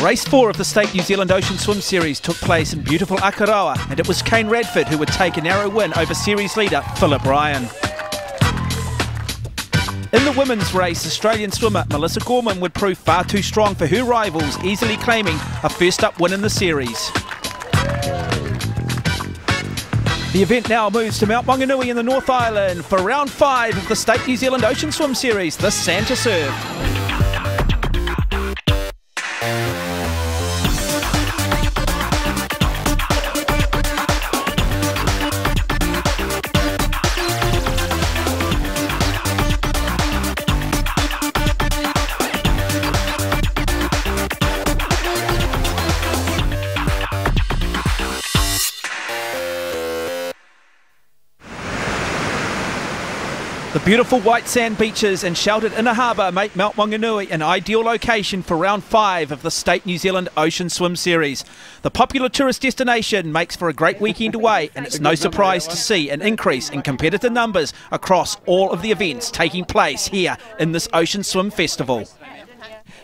Race 4 of the State New Zealand Ocean Swim Series took place in beautiful Akaroa, and it was Kane Radford who would take a narrow win over series leader Philip Ryan. In the women's race, Australian swimmer Melissa Gorman would prove far too strong for her rivals, easily claiming a first-up win in the series. The event now moves to Mount Maunganui in the North Island for round 5 of the State New Zealand Ocean Swim Series, the Santa Surf. The beautiful white sand beaches and sheltered inner harbour make Mount Maunganui an ideal location for round 5 of the State New Zealand Ocean Swim Series. The popular tourist destination makes for a great weekend away, and it's no surprise to see an increase in competitor numbers across all of the events taking place here in this Ocean Swim Festival.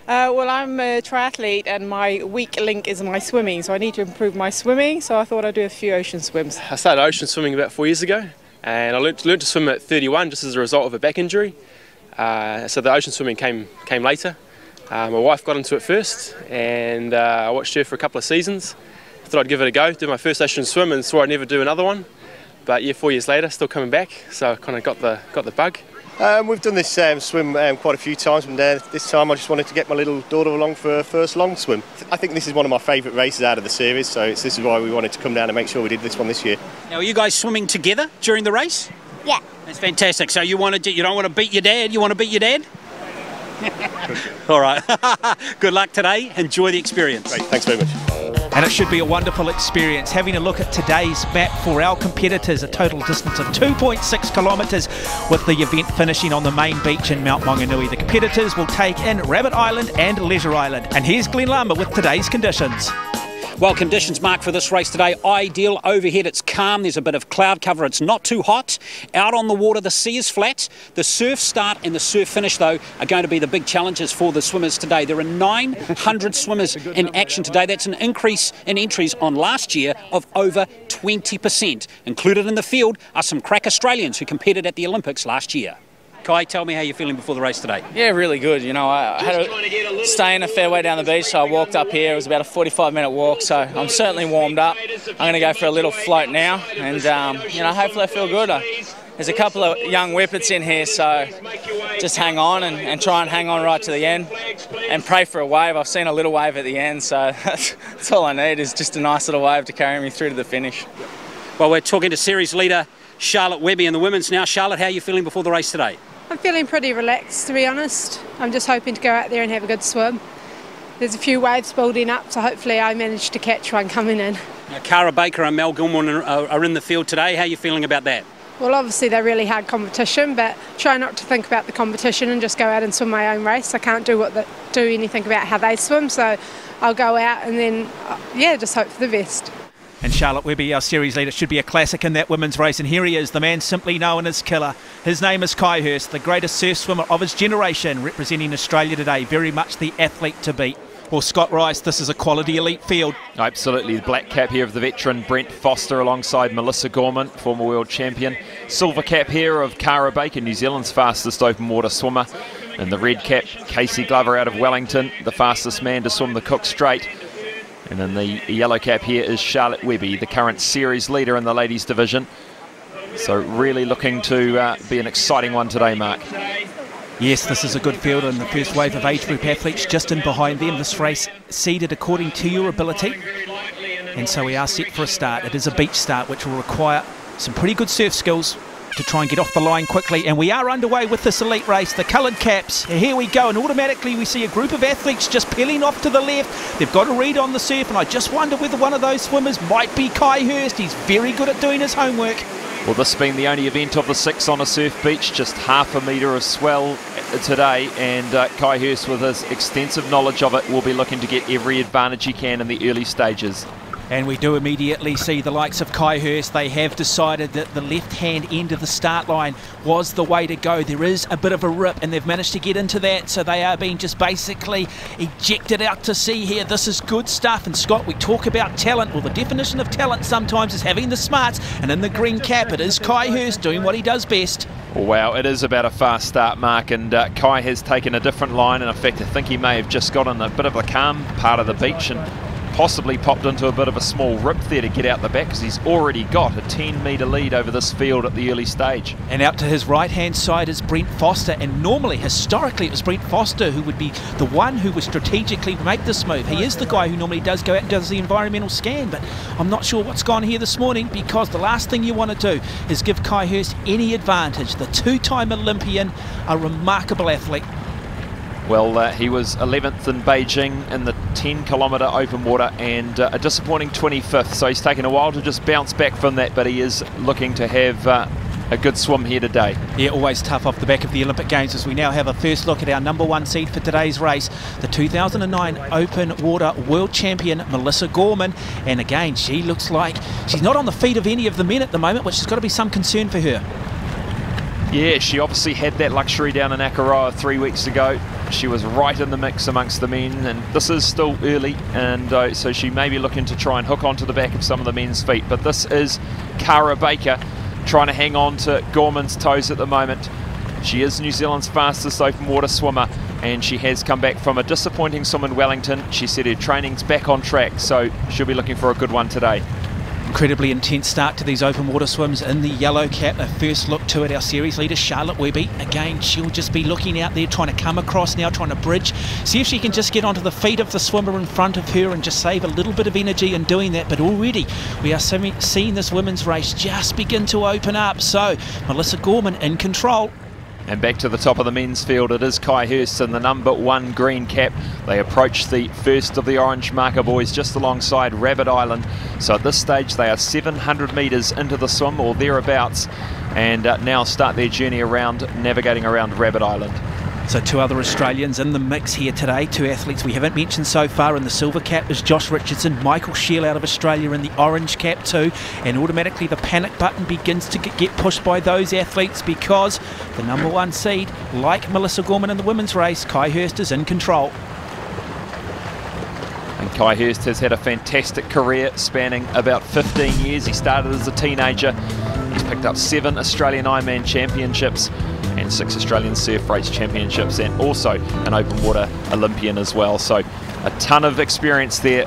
Well, I'm a triathlete and my weak link is my swimming, so I need to improve my swimming, so I thought I'd do a few ocean swims. I started ocean swimming about 4 years ago. And I learned to swim at 31 just as a result of a back injury. So the ocean swimming came later. My wife got into it first, and I watched her for a couple of seasons. I thought I'd give it a go, do my first ocean swim, and swore I'd never do another one. But yeah, 4 years later, still coming back, so I kind of got the bug. We've done this swim quite a few times, and this time I just wanted to get my little daughter along for her first long swim. I think this is one of my favourite races out of the series, so this is why we wanted to come down and make sure we did this one this year. Now, are you guys swimming together during the race? Yeah. That's fantastic. So you don't want to beat your dad? You want to beat your dad? All right. Good luck today. Enjoy the experience. Great. Thanks very much. And it should be a wonderful experience. Having a look at today's map for our competitors, a total distance of 2.6 kilometres, with the event finishing on the main beach in Mount Maunganui. The competitors will take in Rabbit Island and Leisure Island. And here's Glenn Lamba with today's conditions. Well, conditions, Mark, for this race today, ideal. Overhead, it's calm. There's a bit of cloud cover. It's not too hot. Out on the water, the sea is flat. The surf start and the surf finish, though, are going to be the big challenges for the swimmers today. There are 900 swimmers in action today. That's an increase in entries on last year of over 20%. Included in the field are some crack Australians who competed at the Olympics last year. Kai, tell me how you're feeling before the race today. Yeah, really good. You know, I had to stay in a fair way down the beach, so I walked up here. It was about a 45-minute walk, so I'm certainly warmed up. I'm going to go for a little float now, and you know, hopefully I feel good. There's a couple of young whippets in here, so just hang on and try and hang on right to the end and pray for a wave. I've seen a little wave at the end, so that's all I need, is just a nice little wave to carry me through to the finish. Well, we're talking to series leader Charlotte Webby in the women's now. Charlotte, how are you feeling before the race today? I'm feeling pretty relaxed, to be honest. I'm just hoping to go out there and have a good swim. There's a few waves building up, so hopefully I manage to catch one coming in. Now, Cara Baker and Mel Gilmore are in the field today. How are you feeling about that? Well, obviously they're really hard competition, but try not to think about the competition and just go out and swim my own race. I can't do anything about how they swim, so I'll go out and then, yeah, just hope for the best. And Charlotte Webby, our series leader, should be a classic in that women's race. And here he is, the man simply known as Killer. His name is Kai Hurst, the greatest surf swimmer of his generation, representing Australia today. Very much the athlete to beat. Well, Scott Rice, this is a quality elite field. Absolutely. The black cap here of the veteran Brent Foster alongside Melissa Gorman, former world champion. Silver cap here of Cara Baker, New Zealand's fastest open water swimmer. And the red cap, Casey Glover out of Wellington, the fastest man to swim the Cook Strait. And then the yellow cap here is Charlotte Webby, the current series leader in the ladies division. So really looking to be an exciting one today, Mark. Yes, this is a good field, and the first wave of age group athletes just in behind them. This race seeded according to your ability. And so we are set for a start. It is a beach start, which will require some pretty good surf skills to try and get off the line quickly. And we are underway with this elite race, the coloured caps. Here we go, and automatically we see a group of athletes just peeling off to the left. They've got a read on the surf, and I just wonder whether one of those swimmers might be Kai Hurst. He's very good at doing his homework. Well, this being the only event of the 6 on a surf beach, just half a metre of swell today, and Kai Hurst, with his extensive knowledge of it, will be looking to get every advantage he can in the early stages. And we do immediately see the likes of Kai Hurst. They have decided that the left-hand end of the start line was the way to go. There is a bit of a rip, and they've managed to get into that, so they are being just basically ejected out to sea here. This is good stuff. And Scott, we talk about talent. Well, the definition of talent sometimes is having the smarts, and in the green cap, it is Kai Hurst doing what he does best. Wow, it is about a fast start, Mark, and Kai has taken a different line, and in fact I think he may have just got on a bit of a calm part of the beach and possibly popped into a bit of a small rip there to get out the back, because he's already got a 10-metre lead over this field at the early stage. And out to his right-hand side is Brent Foster, and normally, historically, it was Brent Foster who would be the one who would strategically make this move. He is the guy who normally does go out and does the environmental scan, but I'm not sure what's gone here this morning, because the last thing you want to do is give Kai Hurst any advantage. The two-time Olympian, a remarkable athlete. Well, he was 11th in Beijing in the 10-kilometre open water, and a disappointing 25th, so he's taken a while to just bounce back from that, but he is looking to have a good swim here today. Yeah, always tough off the back of the Olympic Games, as we now have a first look at our number one seed for today's race, the 2009 open water world champion Melissa Gorman. And again, she looks like she's not on the feet of any of the men at the moment, which has got to be some concern for her. Yeah, she obviously had that luxury down in Akaroa 3 weeks ago. She was right in the mix amongst the men, and this is still early, and so she may be looking to try and hook onto the back of some of the men's feet. But this is Cara Baker trying to hang on to Gorman's toes at the moment. She is New Zealand's fastest open water swimmer, and she has come back from a disappointing swim in Wellington. She said her training's back on track, so she'll be looking for a good one today. Incredibly intense start to these open water swims in the yellow cap. A first look to it, our series leader Charlotte Webby. Again, she'll just be looking out there, trying to come across now, trying to bridge, see if she can just get onto the feet of the swimmer in front of her and just save a little bit of energy in doing that. But already we are seeing this women's race just begin to open up. So Melissa Gorman in control. And back to the top of the men's field, it is Kai Hurst in the number one green cap. They approach the first of the orange marker buoys just alongside Rabbit Island. So at this stage they are 700 metres into the swim or thereabouts, and now start their journey around, navigating around Rabbit Island. So two other Australians in the mix here today, two athletes we haven't mentioned so far. In the silver cap is Josh Richardson, Michael Scheel out of Australia in the orange cap too, and automatically the panic button begins to get pushed by those athletes, because the number one seed, like Melissa Gorman in the women's race, Kai Hurst is in control. And Kai Hurst has had a fantastic career spanning about 15 years. He started as a teenager. He's picked up 7 Australian Ironman championships and 6 Australian surf race championships, and also an open water Olympian as well. So a ton of experience there.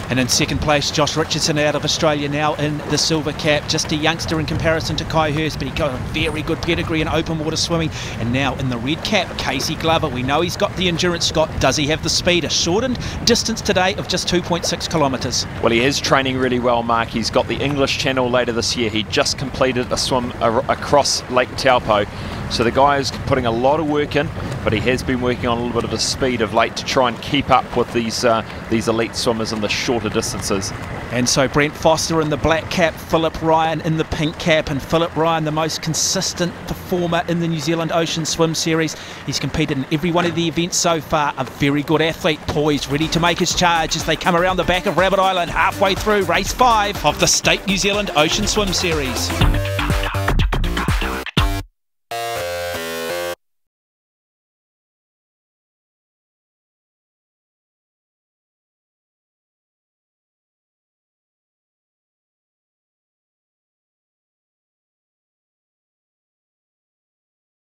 And in second place, Josh Richardson out of Australia now in the silver cap. Just a youngster in comparison to Kai Hurst, but he got a very good pedigree in open water swimming. And now in the red cap, Casey Glover. We know he's got the endurance, Scott. Does he have the speed? A shortened distance today of just 2.6 kilometres. Well, he is training really well, Mark. He's got the English Channel later this year. He just completed a swim across Lake Taupo. So the guy is putting a lot of work in, but he has been working on a little bit of the speed of late to try and keep up with these elite swimmers in the shorter distances. And so Brent Foster in the black cap, Philip Ryan in the pink cap, and Philip Ryan, the most consistent performer in the New Zealand Ocean Swim Series. He's competed in every one of the events so far. A very good athlete, poised, ready to make his charge as they come around the back of Rabbit Island, halfway through race 5 of the State New Zealand Ocean Swim Series.